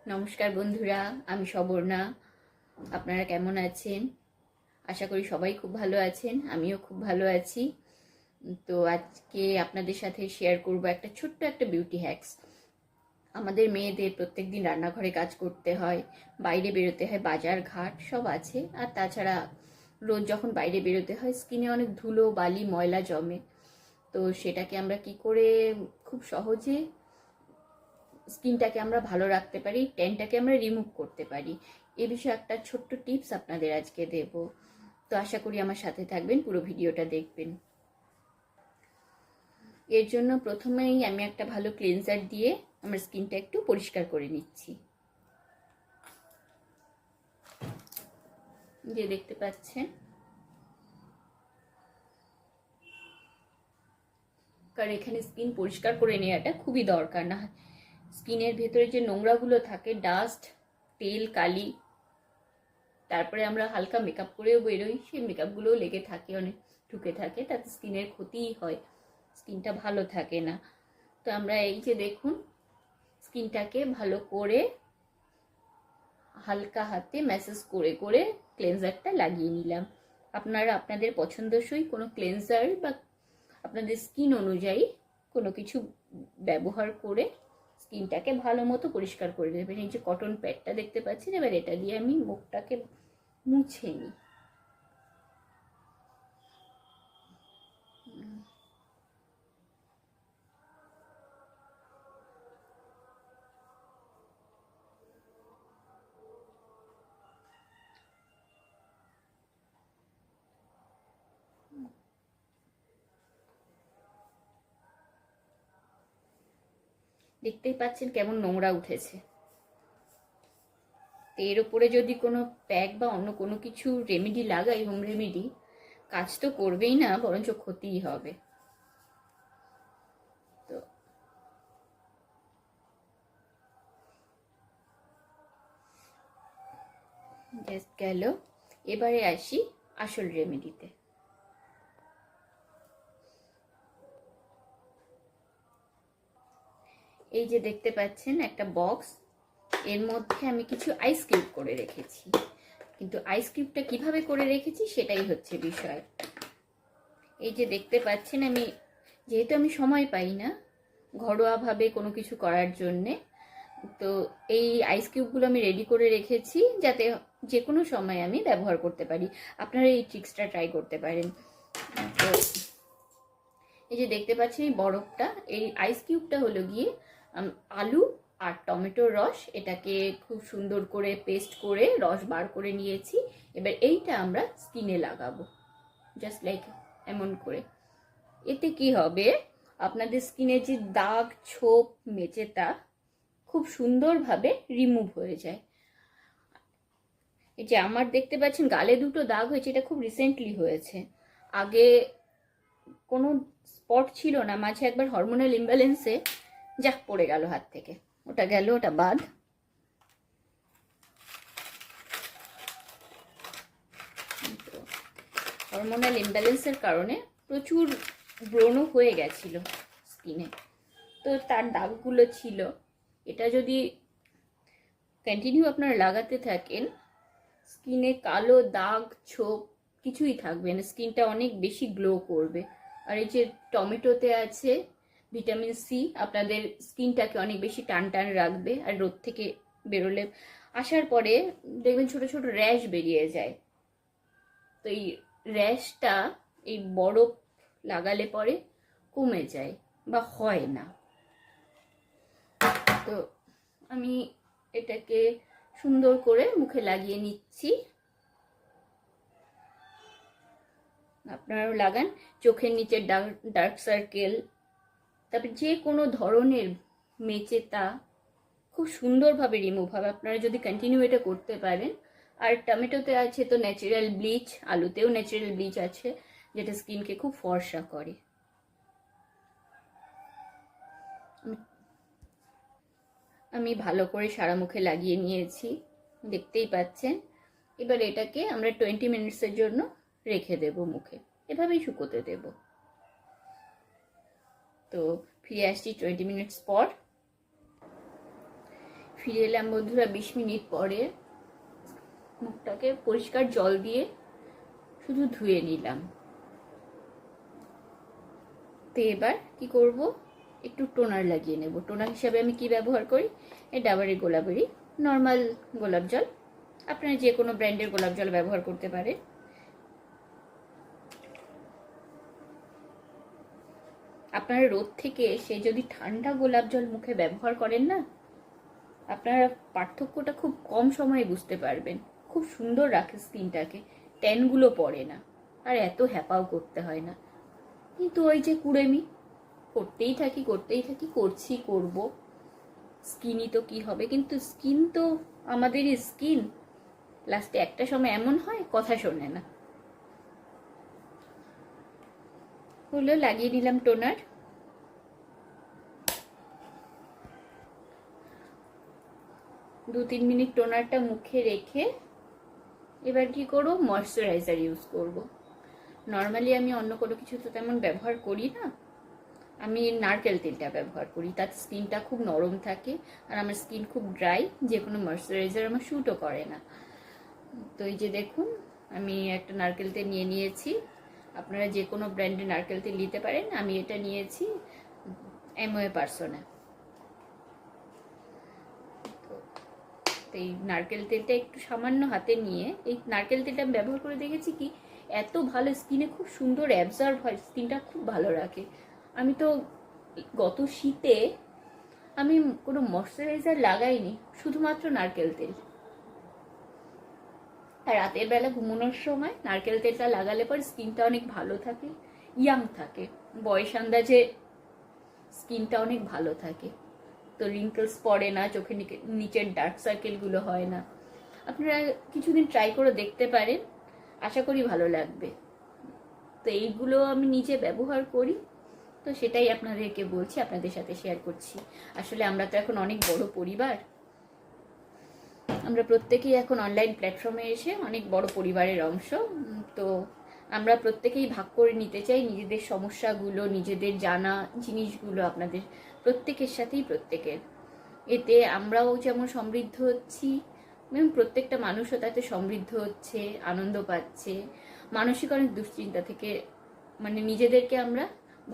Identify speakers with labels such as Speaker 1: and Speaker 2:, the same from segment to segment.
Speaker 1: নমস্কার বন্ধুরা, আমি সবর্ণা। আপনারা কেমন আছেন? আশা করি সবাই খুব ভালো আছেন, আমিও খুব ভালো আছি। তো আজকে আপনাদের সাথে শেয়ার করব একটা ছোট্ট একটা বিউটি হ্যাকস। আমাদের মেয়েদের প্রত্যেকদিন রান্নাঘরে কাজ করতে হয়, বাইরে বেরোতে হয়, বাজার ঘাট সব আছে। আর তাছাড়া রোজ যখন বাইরে বেরোতে হয় স্কিনে অনেক ধুলো বালি ময়লা জমে। তো সেটাকে আমরা কি করে খুব সহজে স্কিনটাকে আমরা ভালো রাখতে পারি, ট্যানটাকে আমরা রিমুভ করতে পারি, এ বিষয়ে একটা ছোট্ট টিপস আপনাদের আজকে দেব। তো আশা করি আমার সাথে থাকবেন, পুরো ভিডিওটা দেখবেন। এর জন্য প্রথমেই আমি একটা ভালো ক্লিনজার দিয়ে আমার স্কিনটা একটু পরিষ্কার করে নিচ্ছি। যে দেখতে পাচ্ছেন, কারণ এখানে স্কিন পরিষ্কার করে নেওয়াটা খুবই দরকার। না স্কিনের ভেতরে যে নোংরাগুলো থাকে, ডাস্ট, তেল, কালি, তারপরে আমরা হালকা মেকআপ করেও বেরোই, সেই মেকআপগুলোও লেগে থাকে, অনেক ঢুকে থাকে, তাতে স্কিনের ক্ষতিই হয়, স্কিনটা ভালো থাকে না। তো আমরা এই যে দেখুন, স্কিনটাকে ভালো করে হালকা হাতে ম্যাসেজ করে করে ক্লেনজারটা লাগিয়ে নিলাম। আপনারা আপনাদের পছন্দসই কোনো ক্লেনজার বা আপনাদের স্কিন অনুযায়ী কোনো কিছু ব্যবহার করে স্কিনটাকে ভালো মতো পরিষ্কার করে দেবেন। এই যে কটন প্যাডটা দেখতে পাচ্ছেন, এবার এটা দিয়ে আমি মুখটাকে মুছে নিই। দেখতেই পাচ্ছেন কেমন নোংরা উঠেছে। তো এর উপরে যদি কোনো প্যাক বা অন্য কোনো কিছু রেমেডি লাগাই, হোম রেমেডি, কাজ তো করবেই না, বরঞ্চ ক্ষতিই হবে। তো জাস্ট গেল। এবারে আসি আসল রেমেডিতে। এই যে দেখতে পাচ্ছেন একটা বক্স, এর মধ্যে আমি কিছু আইস কিউব করে রেখেছি। কিন্তু আইস কিউবটা কিভাবে করে রেখেছি সেটাই হচ্ছে বিষয়। এই যে দেখতে পাচ্ছেন, যেহেতু আমি সময় পাই না ঘরোয়াভাবে কোনো কিছু করার জন্যে, তো এই আইস কিউবগুলো আমি রেডি করে রেখেছি যাতে যে কোনো সময় আমি ব্যবহার করতে পারি। আপনারা এই ট্রিক্সটা ট্রাই করতে পারেন। তো এই যে দেখতে পাচ্ছেন এই বরফটা, এই আইস কিউবটা হলো গিয়ে আলু আর টমেটোর রস, এটাকে খুব সুন্দর করে পেস্ট করে রস বার করে নিয়েছি। এবার এইটা আমরা স্কিনে লাগাবো, জাস্ট লাইক এমন করে। এতে কি হবে, আপনাদের স্কিনে যে দাগ, ছোপ, মেচেতা খুব সুন্দরভাবে রিমুভ হয়ে যায়। এই যে আমার দেখতে পাচ্ছেন গালে দুটো দাগ হয়েছে, এটা খুব রিসেন্টলি হয়েছে। আগে কোনো স্পট ছিল না, মাঝে একবার হরমোনাল ইমব্যালেন্সে যাক পড়ে গেল হাত থেকে, ওটা গেল, ওটা বাদ। হরমোনাল ইমব্যালেন্সের কারণে প্রচুর ব্রণ হয়ে গেছিল স্কিনে, তো তার দাগগুলো ছিল। এটা যদি কন্টিনিউ আপনারা লাগাতে থাকেন, স্কিনে কালো দাগ, ছোপ কিছুই থাকবে না, স্কিনটা অনেক বেশি গ্লো করবে। আর এই যে টমেটোতে আছে ভিটামিন সি, আপনাদের স্কিনটাকে অনেক বেশি টান টান রাখবে। আর রোদ থেকে বেরোলে আসার পরে দেখবেন ছোট ছোট র্যাশ বেরিয়ে যায়। তো এই র্যাশটা এই বরফ লাগালে পরে কমে যায় বা হয় না। তো আমি এটাকে সুন্দর করে মুখে লাগিয়ে নিচ্ছি। আপনারাও লাগান। চোখের নিচে ডার্ক সার্কেল, তারপর যে কোনো ধরনের মেচেতা খুব সুন্দরভাবে রিমুভ হবে আপনারা যদি কন্টিনিউ এটা করতে পারেন। আর টমেটোতে আছে তো ন্যাচারাল ব্লিচ, আলুতেও ন্যাচারাল ব্লিচ আছে, যেটা স্কিনকে খুব ফর্সা করে। আমি ভালো করে সারা মুখে লাগিয়ে নিয়েছি, দেখতেই পাচ্ছেন। এবার এটাকে আমরা 20 মিনিটসের জন্য রেখে দেব মুখে, এভাবেই শুকোতে দেব। তো ফিরে আসছি 20 মিনিটস পর। ফিরে এলাম বন্ধুরা 20 মিনিট পরে। মুখটাকে পরিষ্কার জল দিয়ে শুধু ধুয়ে নিলাম। তো এবার কি করব, একটু টোনার লাগিয়ে নেব। টোনার হিসাবে আমি কি ব্যবহার করি, এই ডাবরের গোলাপেরই নর্মাল গোলাপ জল, আপনারা যে কোনো ব্র্যান্ডের গোলাপ জল ব্যবহার করতে পারেন। আপনারা রোদ থেকে এসে যদি ঠান্ডা গোলাপ জল মুখে ব্যবহার করেন না, আপনারা পার্থক্যটা খুব কম সময়ে বুঝতে পারবেন। খুব সুন্দর রাখে স্কিনটাকে, ট্যানগুলো পড়ে না, আর এত হ্যাপাও করতে হয় না। কিন্তু ওই যে কুড়েমি করতেই থাকি করব, স্কিনই তো কি হবে, কিন্তু স্কিন তো আমাদেরই স্কিন, লাস্টে একটা সময় এমন হয় কথা শোনে না। হলো, লাগিয়ে নিলাম টোনার। দু 3 মিনিট টোনারটা মুখে রেখে এবার কি করব, ময়শ্চারাইজার ইউজ করব। নর্মালি আমি অন্য কোনো কিছু তো তেমন ব্যবহার করি না, আমি নারকেল তেলটা ব্যবহার করি, তার স্কিনটা খুব নরম থাকে, আর আমার স্কিন খুব ড্রাই, যে কোনো ময়শ্চারাইজার আমার শ্যুটও করে না। তো এই যে দেখুন, আমি একটা নারকেল তেল নিয়ে নিয়েছি, আপনারা যে কোনো ব্র্যান্ডের নারকেল তেল নিতে পারেন, আমি এটা নিয়েছি এমওয়ে পার্সোনা। তো এই নারকেল তেলটা একটু সামান্য হাতে নিয়ে, এই নারকেল তেলটা আমি ব্যবহার করে দেখেছি কি এত ভালো, স্কিনে খুব সুন্দর অ্যাবজর্ব হয়, স্কিনটা খুব ভালো রাখে। আমি তো গত শীতে আমি কোনো ময়শ্চারাইজার লাগাইনি, শুধুমাত্র নারকেল তেল। আর রাতের বেলা ঘুমানোর সময় নারকেল তেলটা লাগালে পর স্কিনটা অনেক ভালো থাকে, ইয়াং থাকে, বয়স আন্দাজে স্কিনটা অনেক ভালো থাকে। তো রিঙ্কলস পড়ে না, চোখের নিচের ডার্ক সার্কেলগুলো হয় না। আপনারা কিছুদিন ট্রাই করে দেখতে পারেন, আশা করি ভালো লাগবে। তো এইগুলো আমি নিজে ব্যবহার করি, তো সেটাই আপনাদেরকে বলছি, আপনাদের সাথে শেয়ার করছি। আসলে আমরা তো এখন অনেক বড় পরিবার, আমরা প্রত্যেকেই এখন অনলাইন প্ল্যাটফর্মে এসে অনেক বড় পরিবারের অংশ। তো আমরা প্রত্যেকেই ভাগ করে নিতে চাই নিজেদের সমস্যাগুলো, নিজেদের জানা জিনিসগুলো আপনাদের প্রত্যেকের সাথেই, প্রত্যেকের। এতে আমরাও যেমন সমৃদ্ধ হচ্ছি, এবং প্রত্যেকটা মানুষও তাতে সমৃদ্ধ হচ্ছে, আনন্দ পাচ্ছে, মানসিক অনেক দুশ্চিন্তা থেকে মানে নিজেদেরকে আমরা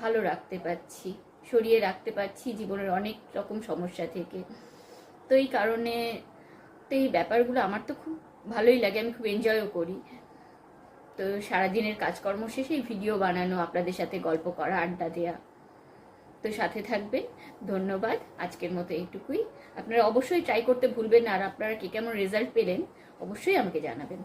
Speaker 1: ভালো রাখতে পারছি, সরিয়ে রাখতে পারছি জীবনের অনেক রকম সমস্যা থেকে। তো এই কারণে তো এই ব্যাপারগুলো আমার তো খুব ভালোই লাগে, আমি খুব এনজয়ও করি। তো সারাদিনের কাজকর্ম শেষে ভিডিও বানানো, আপনাদের সাথে গল্প করা, আড্ডা দেওয়া। তো সাথে থাকবেন, ধন্যবাদ। আজকের মতো এইটুকুই। আপনারা অবশ্যই ট্রাই করতে ভুলবেন না, আর আপনারা কি কেমন রেজাল্ট পেলেন অবশ্যই আমাকে জানাবেন।